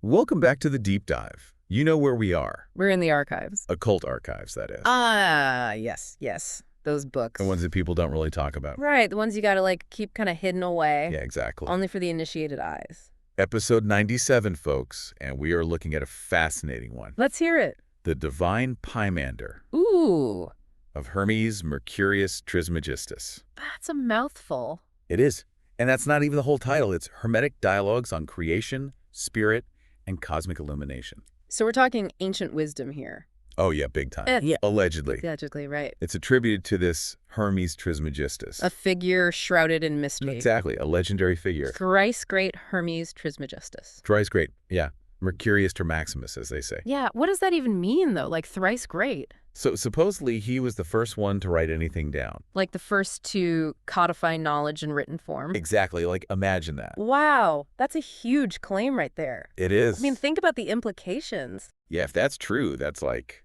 Welcome back to the deep dive. You know where we are. We're in the archives. Occult Archives, that is. Yes. Those books. The ones that people don't really talk about. Right, the ones you gotta, keep kind of hidden away. Yeah, exactly. Only for the initiated eyes. Episode 97, folks, and we are looking at a fascinating one. Let's hear it. The Divine Pymander. Ooh. Of Hermes Mercurius Trismegistus. That's a mouthful. It is. And that's not even the whole title. It's Hermetic Dialogues on Creation, Spirit, and Cosmic Illumination. So we're talking ancient wisdom here. Oh, yeah, big time. Yeah. Allegedly. Allegedly, right. It's attributed to this Hermes Trismegistus. A figure shrouded in mystery. Exactly, a legendary figure. Thrice great Hermes Trismegistus. Thrice great, yeah. Mercurius Maximus, as they say. Yeah, what does that even mean, though? Like, thrice great? So supposedly he was the first one to write anything down. Like the first to codify knowledge in written form? Exactly, like imagine that. Wow, that's a huge claim right there. It is. I mean, think about the implications. Yeah, if that's true, that's like,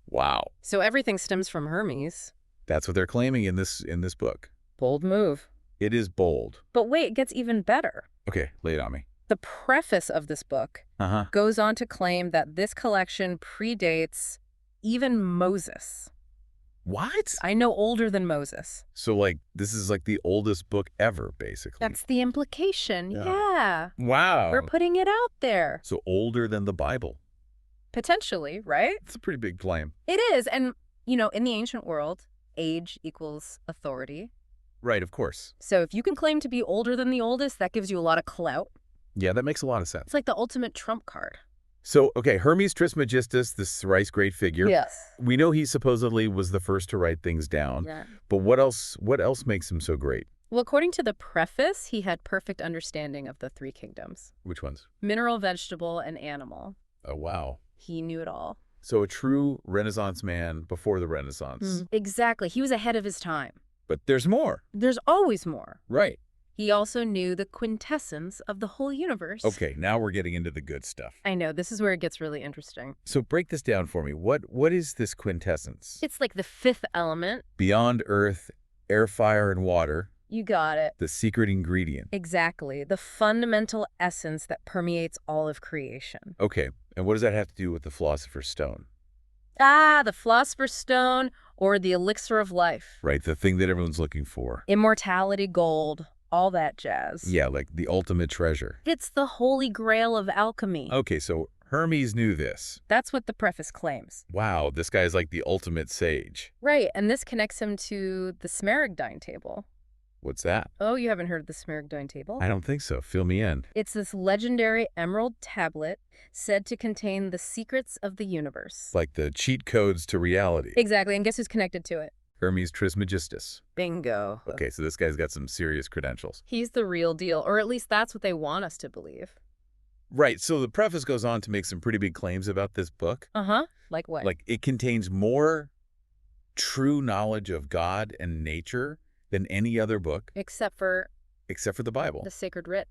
wow. So everything stems from Hermes. That's what they're claiming in this book. Bold move. It is bold. But wait, it gets even better. Okay, lay it on me. The preface of this book goes on to claim that this collection predates even Moses. What? I know, older than Moses. So, like, this is like the oldest book ever, basically. That's the implication, yeah. Wow. We're putting it out there. So older than the Bible. Potentially, right? It's a pretty big claim. It is. And, in the ancient world, age equals authority. Right, of course. So if you can claim to be older than the oldest, that gives you a lot of clout. Yeah, that makes a lot of sense. It's like the ultimate trump card. So, okay, Hermes Trismegistus, this thrice great figure. Yes. We know he supposedly was the first to write things down. Yeah. But what else makes him so great? Well, according to the preface, he had perfect understanding of the three kingdoms. Which ones? Mineral, vegetable, and animal. Oh, wow. He knew it all. So a true Renaissance man before the Renaissance. Exactly. He was ahead of his time. But there's more. There's always more. Right. He also knew the quintessence of the whole universe. Okay, now we're getting into the good stuff. I know. This is where it gets really interesting. So break this down for me. What is this quintessence? It's like the fifth element. Beyond earth, air, fire, and water. You got it. The secret ingredient. Exactly. The fundamental essence that permeates all of creation. Okay, and what does that have to do with the Philosopher's Stone? The Philosopher's Stone, or the elixir of life. Right, the thing that everyone's looking for. Immortality, gold, all that jazz. Yeah, like the ultimate treasure. It's the holy grail of alchemy. Okay, so Hermes knew this. That's what the preface claims. Wow, this guy is like the ultimate sage. Right, and this connects him to the Smaragdine table. What's that? Oh, you haven't heard of the Smaragdine table? I don't think so. Fill me in. It's this legendary emerald tablet said to contain the secrets of the universe. Like the cheat codes to reality. Exactly, and guess who's connected to it? Hermes Trismegistus. Bingo. Okay, so this guy's got some serious credentials. He's the real deal, or at least that's what they want us to believe. Right, so the preface goes on to make some pretty big claims about this book. Like what? Like it contains more true knowledge of God and nature than any other book. Except for the Bible. the sacred writ.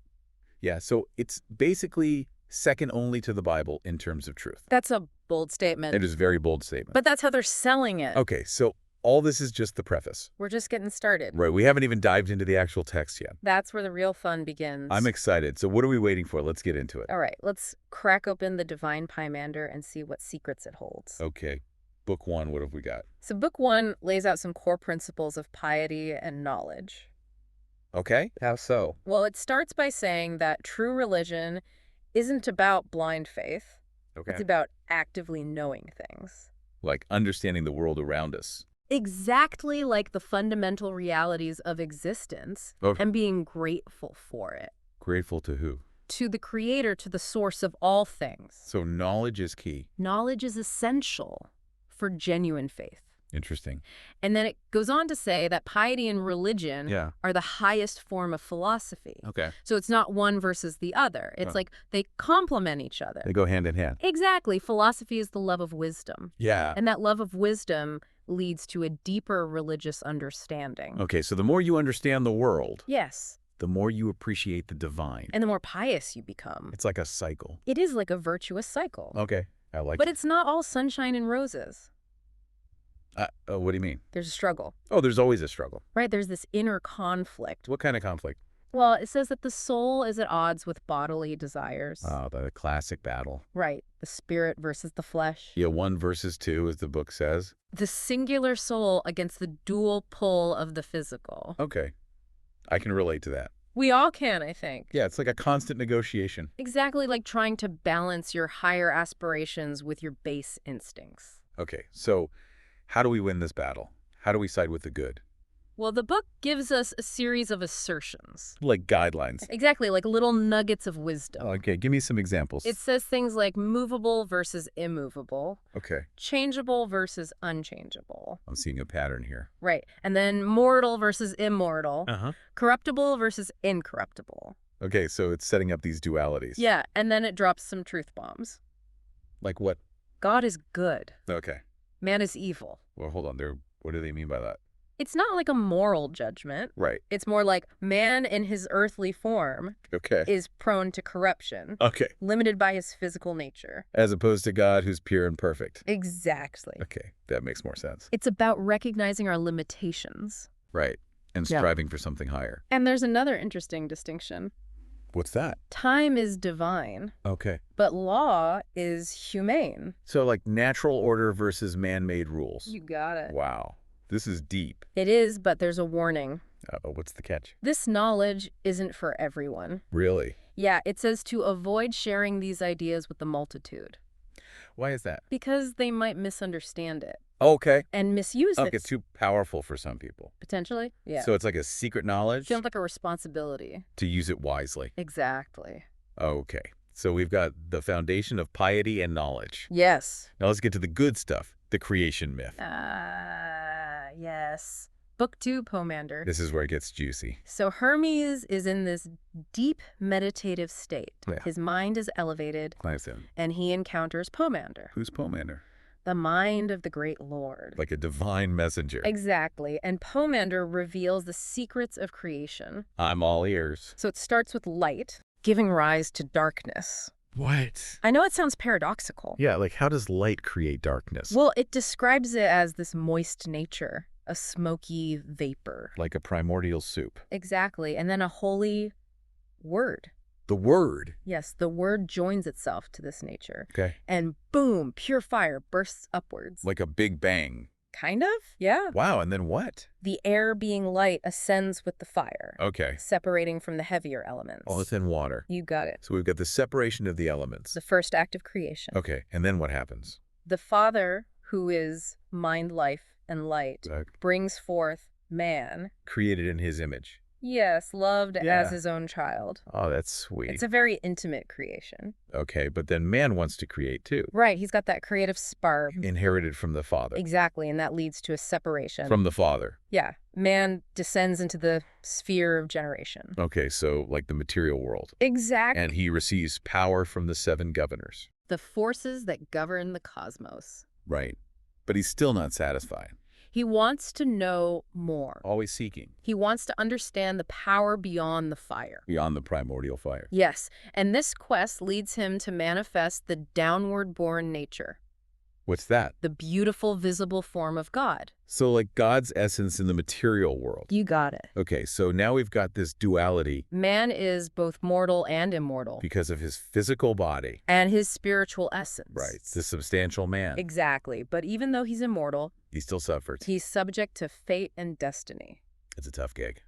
Yeah, so it's basically second only to the Bible in terms of truth. That's a bold statement. It is a very bold statement. But that's how they're selling it. Okay, so all this is just the preface. We're just getting started. Right, we haven't even dived into the actual text yet. That's where the real fun begins. I'm excited. So what are we waiting for? Let's get into it. All right, let's crack open the Divine Pymander and see what secrets it holds. Okay, book one, what have we got? So book one lays out some core principles of piety and knowledge. Okay, how so? Well, it starts by saying that true religion isn't about blind faith. Okay. It's about actively knowing things. Like understanding the world around us. Exactly like the fundamental realities of existence and being grateful for it. Grateful to who? To the creator, to the source of all things. So knowledge is key. Knowledge is essential for genuine faith. Interesting. And then it goes on to say that piety and religion are the highest form of philosophy. Okay. So it's not one versus the other. It's like they complement each other. They go hand in hand. Exactly. Philosophy is the love of wisdom. Yeah. And that love of wisdom leads to a deeper religious understanding. Okay, so the more you understand the world, Yes. the more you appreciate the divine. And the more pious you become. It's like a cycle. It is like a virtuous cycle. Okay, I like But it. it's not all sunshine and roses. What do you mean? There's a struggle, Oh, there's always a struggle. right? There's this inner conflict. What kind of conflict? Well, it says that the soul is at odds with bodily desires. Oh, the classic battle. Right. The spirit versus the flesh. Yeah, 1 versus 2, as the book says. The singular soul against the dual pull of the physical. Okay. I can relate to that. We all can, I think. Yeah, it's like a constant negotiation. Exactly like trying to balance your higher aspirations with your base instincts. Okay, so how do we win this battle? How do we side with the good? Well, the book gives us a series of assertions. Like guidelines. Exactly, like little nuggets of wisdom. Okay, give me some examples. It says things like movable versus immovable, Okay, changeable versus unchangeable. I'm seeing a pattern here. Right. And then mortal versus immortal, Uh-huh. corruptible versus incorruptible. Okay, so it's setting up these dualities. Yeah, and then it drops some truth bombs. Like what? God is good. Okay. Man is evil. Well, hold on. What do they mean by that? It's not like a moral judgment. Right. It's more like man in his earthly form Okay. is prone to corruption, Okay. limited by his physical nature. As opposed to God, who's pure and perfect. Exactly. Okay, that makes more sense. It's about recognizing our limitations. Right. And Yeah. striving for something higher. And there's another interesting distinction. What's that? Time is divine, Okay. but law is humane. So like natural order versus man-made rules. You got it. Wow. This is deep. It is, but there's a warning. Uh-oh, what's the catch? This knowledge isn't for everyone. Really? Yeah, it says to avoid sharing these ideas with the multitude. Why is that? Because they might misunderstand it Okay. and misuse it. It's too powerful for some people. Potentially, yeah. So it's like a secret knowledge Feels like a responsibility. to use it wisely. Exactly. Okay. So we've got the foundation of piety and knowledge. Yes. Now let's get to the good stuff, the creation myth. Yes. Book 2, Poemander. This is where it gets juicy. So Hermes is in this deep meditative state. Yeah. His mind is elevated, Nice then. and he encounters Poemander, Who's Poemander? the mind of the great lord. Like a divine messenger. Exactly. And Poemander reveals the secrets of creation. I'm all ears. So it starts with light, giving rise to darkness. What? I know it sounds paradoxical. Yeah, like how does light create darkness? Well, it describes it as this moist nature, a smoky vapor. Like a primordial soup. Exactly. And then a holy word. The word. Yes, the word joins itself to this nature. Okay. And boom, pure fire bursts upwards. Like a big bang. Kind of? Yeah. Wow, and then what? The air being light ascends with the fire, Okay. separating from the heavier elements. All it's in water. You got it. So we've got the separation of the elements. The first act of creation. Okay, and then what happens? The Father, who is mind, life, and light, brings forth man. Created in his image. Yes, loved Yeah. as his own child. Oh, that's sweet. It's a very intimate creation. Okay, but then man wants to create too. Right, he's got that creative spark. Inherited from the father. Exactly, and that leads to a separation. From the father. Yeah, man descends into the sphere of generation. Okay, so like the material world. Exactly. And he receives power from the 7 governors. The forces that govern the cosmos. Right. But he's still not satisfied. He wants to know more. Always seeking. He wants to understand the power beyond the fire. Beyond the primordial fire. Yes, and this quest leads him to manifest the downward-born nature, What's that? the beautiful visible form of God. So like God's essence in the material world. You got it. Okay, so now we've got this duality Man is both mortal and immortal, because of his physical body. and his spiritual essence. Right. The substantial man. Exactly, but even though he's immortal, He still suffers. he's subject to fate and destiny. It's a tough gig.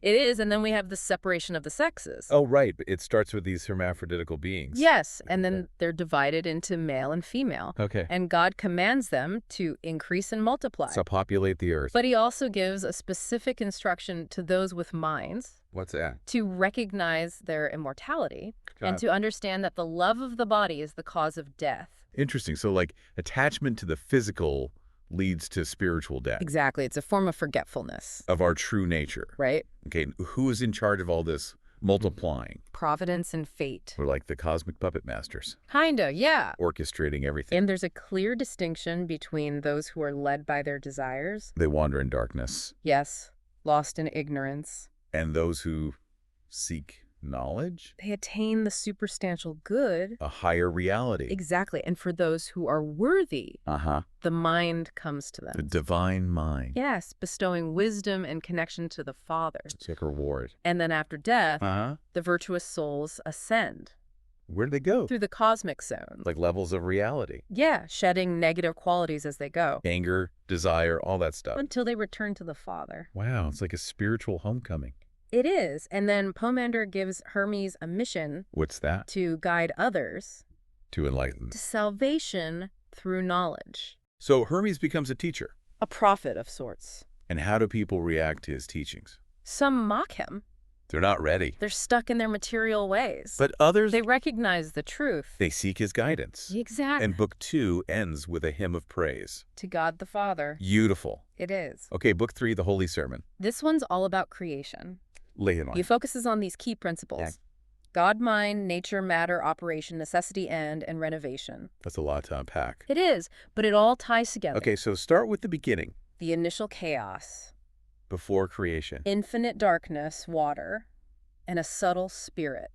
It is, and then we have the separation of the sexes. Oh, right. It starts with these hermaphroditical beings. Yes, and then they're divided into male and female. Okay. And God commands them to increase and multiply. So populate the earth. But he also gives a specific instruction to those with minds What's that? to recognize their immortality and to understand that the love of the body is the cause of death. Interesting. So like attachment to the physical leads to spiritual death. Exactly. It's a form of forgetfulness. Of our true nature. Right? Okay. Who is in charge of all this multiplying? Providence and fate. We're like the cosmic puppet masters. Kinda, yeah. Orchestrating everything. And there's a clear distinction between those who are led by their desires. They wander in darkness. Yes, lost in ignorance. And those who seek Knowledge? They attain the superstantial good. A higher reality. Exactly. And for those who are worthy, the mind comes to them. The divine mind. Yes, bestowing wisdom and connection to the Father. It's like a reward. And then after death, the virtuous souls ascend. Where do they go? Through the cosmic zones. Like levels of reality. Yeah, shedding negative qualities as they go. Anger, desire, all that stuff. Until they return to the Father. Wow, it's like a spiritual homecoming. It is. And then Poemander gives Hermes a mission. What's that? To guide others. To enlighten. To salvation through knowledge. So Hermes becomes a teacher. A prophet of sorts. And how do people react to his teachings? Some mock him. They're not ready. They're stuck in their material ways. But others... They recognize the truth. They seek his guidance. Exactly. And book 2 ends with a hymn of praise. To God the Father. Beautiful. It is. Okay, book 3, the Holy Sermon. This one's all about creation. Lay it on. He focuses on these key principles. Yeah. God, mind, nature, matter, operation, necessity, end, and renovation. That's a lot to unpack. It is, but it all ties together. Okay, so start with the beginning. The initial chaos. Before creation. Infinite darkness, water, and a subtle spirit.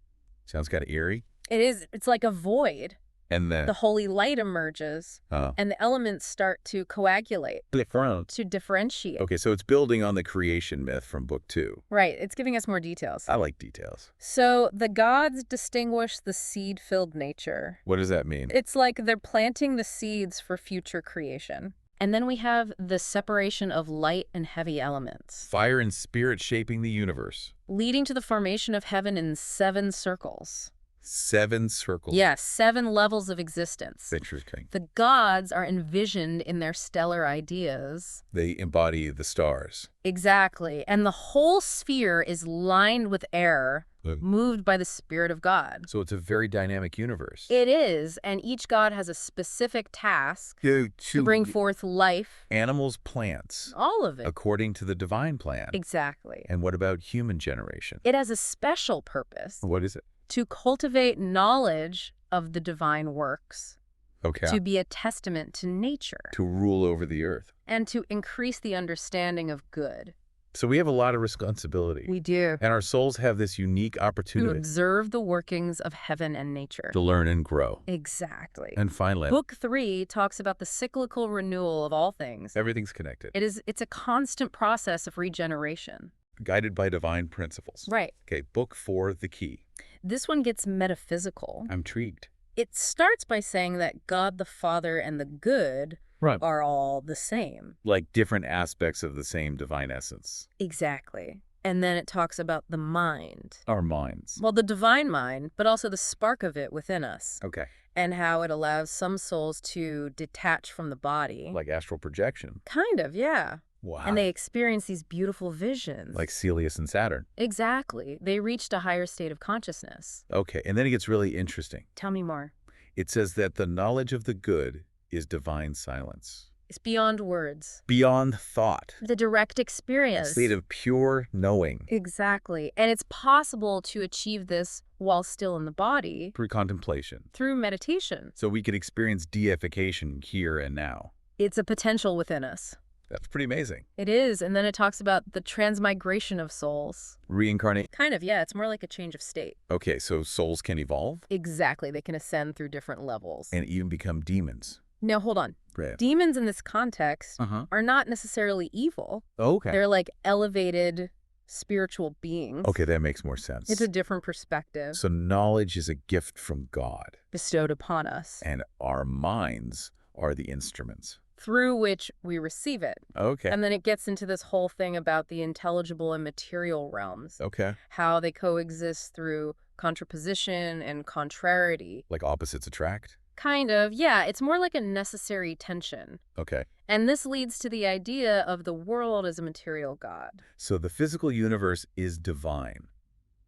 Sounds kind of eerie. It is. It's like a void. And then... The holy light emerges, and the elements start to coagulate, to differentiate. Okay, so it's building on the creation myth from book 2. Right, it's giving us more details. I like details. So the gods distinguish the seed-filled nature. What does that mean? It's like they're planting the seeds for future creation. And then we have the separation of light and heavy elements. Fire and spirit shaping the universe. Leading to the formation of heaven in 7 circles. 7 circles. Yes, 7 levels of existence. Interesting. The gods are envisioned in their stellar ideas. They embody the stars. Exactly. And the whole sphere is lined with air, moved by the Spirit of God. So it's a very dynamic universe. It is, and each god has a specific task to bring forth life. Animals, plants. All of it. According to the divine plan. Exactly. And what about human generation? It has a special purpose. What is it? To cultivate knowledge of the divine works. Okay. To be a testament to nature. To rule over the earth. And to increase the understanding of good. So we have a lot of responsibility. We do. And our souls have this unique opportunity. To observe the workings of heaven and nature. To learn and grow. Exactly. And finally, Book 3 talks about the cyclical renewal of all things. Everything's connected. It's a constant process of regeneration. Guided by divine principles. Right. Okay, book 4, the key. This one gets metaphysical. I'm intrigued. It starts by saying that God the Father and the good are all the same. Like different aspects of the same divine essence. Exactly. And then it talks about the mind. Our minds. Well, the divine mind, but also the spark of it within us. Okay. And how it allows some souls to detach from the body. Like astral projection. Kind of, yeah. Wow. And they experience these beautiful visions. Like Celius and Saturn. Exactly. They reached a higher state of consciousness. Okay, and then it gets really interesting. Tell me more. It says that the knowledge of the good is divine silence. It's beyond words. Beyond thought. The direct experience. A state of pure knowing. Exactly. And it's possible to achieve this while still in the body. Through contemplation. Through meditation. So we could experience deification here and now. It's a potential within us. That's pretty amazing. It is. And then it talks about the transmigration of souls. Reincarnate? Kind of, yeah. It's more like a change of state. Okay, so souls can evolve? Exactly. They can ascend through different levels. And even become demons. Now, hold on. Right. Demons in this context are not necessarily evil. Okay. They're like elevated spiritual beings. Okay, that makes more sense. It's a different perspective. So knowledge is a gift from God. Bestowed upon us. And our minds are the instruments. Through which we receive it. Okay. And then it gets into this whole thing about the intelligible and material realms. Okay. How they coexist through contraposition and contrariety. Like opposites attract? Kind of, yeah. It's more like a necessary tension. Okay. And this leads to the idea of the world as a material god. So the physical universe is divine.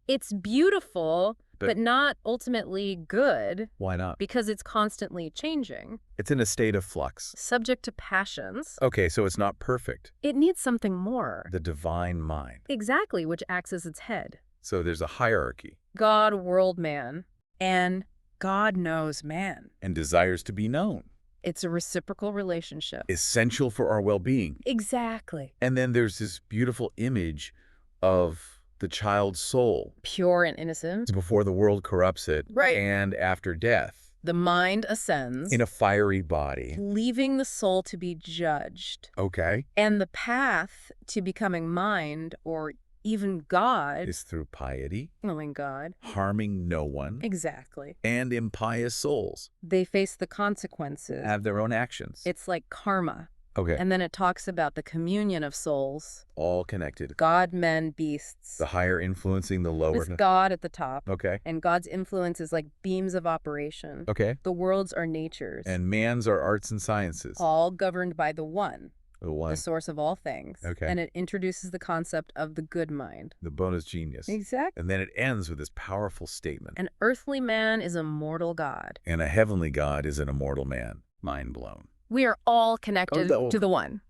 It's beautiful, but not ultimately good. Why not? Because it's constantly changing. It's in a state of flux. Subject to passions. Okay, so it's not perfect. It needs something more. The divine mind. Exactly, which acts as its head. So there's a hierarchy. God, world, man. And God knows man. And desires to be known. It's a reciprocal relationship. Essential for our well-being. Exactly. And then there's this beautiful image of the child's soul. Pure and innocent. Before the world corrupts it. Right. And after death. The mind ascends. In a fiery body. Leaving the soul to be judged. Okay. And the path to becoming mind, or even God, is through piety. Knowing God. Harming no one. Exactly. And impious souls. They face the consequences. Have their own actions. It's like karma. Okay. And then it talks about the communion of souls. All connected. God, men, beasts. The higher influencing the lower. It's God at the top. Okay. And God's influence is like beams of operation. Okay. The worlds are natures. And man's are arts and sciences. All governed by the one. The one. The source of all things. Okay. And it introduces the concept of the good mind. The bonus genius. Exactly. And then it ends with this powerful statement. An earthly man is a mortal God. And a heavenly God is an immortal man. Mind blown. We are all connected to the one.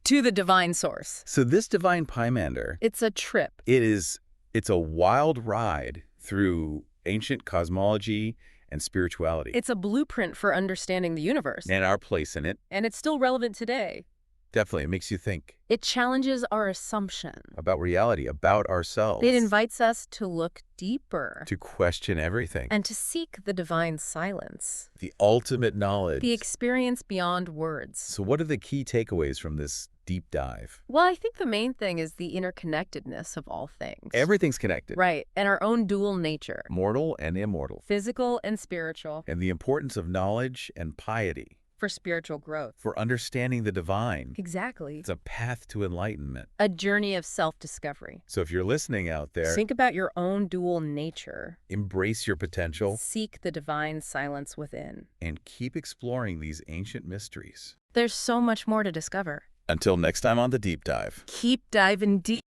To the divine source. So this Divine Pymander. It's a trip. It's a wild ride through ancient cosmology and spirituality. It's a blueprint for understanding the universe. And our place in it. And it's still relevant today. Definitely. It makes you think. It challenges our assumption. About reality, about ourselves. It invites us to look deeper. To question everything. And to seek the divine silence. The ultimate knowledge. The experience beyond words. So what are the key takeaways from this deep dive? Well, I think the main thing is the interconnectedness of all things. Everything's connected. Right. And our own dual nature. Mortal and immortal. Physical and spiritual. And the importance of knowledge and piety. For spiritual growth. For understanding the divine. Exactly. It's a path to enlightenment. A journey of self-discovery. So if you're listening out there, think about your own dual nature. Embrace your potential. Seek the divine silence within. And keep exploring these ancient mysteries. There's so much more to discover. Until next time on The Deep Dive. Keep diving deep.